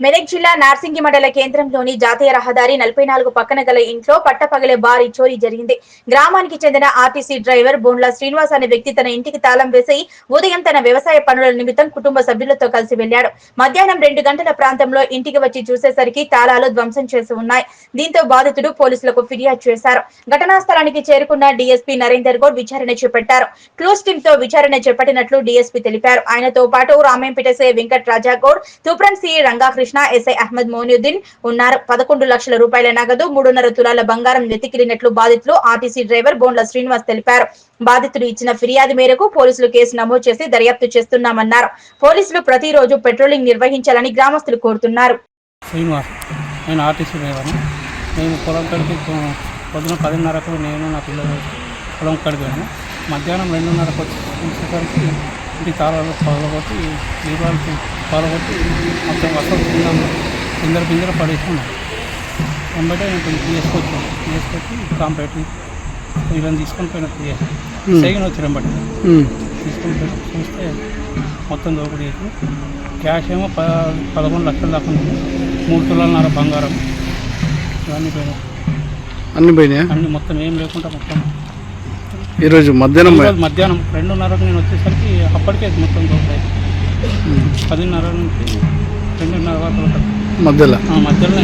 మెదక్ జిల్లా నార్సింగి మండల కేంద్రంలోని జాతీయ రహదారి 44 పక్కన గల ఇంట్లో పట్టపగలే భారీ చోరీ జరిగింది. గ్రామానికి చెందిన ఆర్టీసీ డ్రైవర్ బోండ్ల శ్రీనివాస్ అనే వ్యక్తి తన ఇంటికి తాళం వేసి ఉదయం తన వ్యవసాయ పనుల నిమిత్తం కుటుంబ సభ్యులతో కలిసి వెళ్లాడు. మధ్యాహ్నం 2 గంటల ప్రాంతంలో ఇంటికి వచ్చి చూసేసరికి తాళాలు ధ్వంసం చేసి ఉన్నాయి. దీంతో బాధితుడు పోలీసులకు ఫిర్యాదు చేశారు. ఘటనా స్థలానికి చేరుకున్న డీఎస్పీ నరేందర్ గౌడ్ విచారణ చేపట్టారు. క్లూస్ టీమ్ తో విచారణ చేపట్టినట్లు డీఎస్పీ తెలిపారు. ఆయనతో పాటు రామేంపేట ఎస్ఐ వెంకట్ రాజా గౌడ్, తూప్రం సిఐ రంగాకృష్ణ, ఎస్ఐ అహ్మద్ మోనుద్దీన్ ఉన్నారు. 11 లక్షల రూపాయల నగదు, 3.5 తులాల బంగారం వెతికినట్లు బాధితులు ఆర్టీసీ డ్రైవర్ బోండ్ల శ్రీనివాస్ తెలిపారు. బాధితుడు ఇచ్చిన ఫిర్యాదు మేరకు పోలీసులు కేసు నమోదు చేసి దర్యాప్తు చేస్తున్నామన్నారు. పోలీసులు ప్రతిరోజు పెట్రోలింగ్ నిర్వహించాలని గ్రామస్తులు కోరుతున్నారు. శ్రీనివాస్, నేను ఆర్టీసీ డ్రైవర్. మేము పొలం కడికి పొద్దున 10:30కు నేను నా పిల్లలు పొలం కడిగాను. మధ్యాహ్నం 2:30కు వచ్చేసరికి ఇంటి తాళాలు పగలగొట్టి దీపాలు పగలగొట్టి మొత్తం వసతి కిందర పడేసుకున్నాను. వెంబడే నేను తీసుకొచ్చి కాంప్లైంట్ వీళ్ళని తీసుకొని పోయిన సైన్ వచ్చి వెంబడి తీసుకొని పోయి చూస్తే మొత్తం దోపిడీ చేసి క్యాష్ ఏమో 11 లక్షల దాకా ఉంది. 3 తులాలన్నర బంగారం ఇవన్నీ పోయినాయి. అన్నీ మొత్తం ఏం లేకుండా మొత్తం ఈరోజు మధ్యాహ్నం 2:30కు నేను వచ్చేసరికి అప్పటికే మొత్తం దొరుకుతాయి. 10:30 నుంచి 2:30 వరకు మధ్యలోనే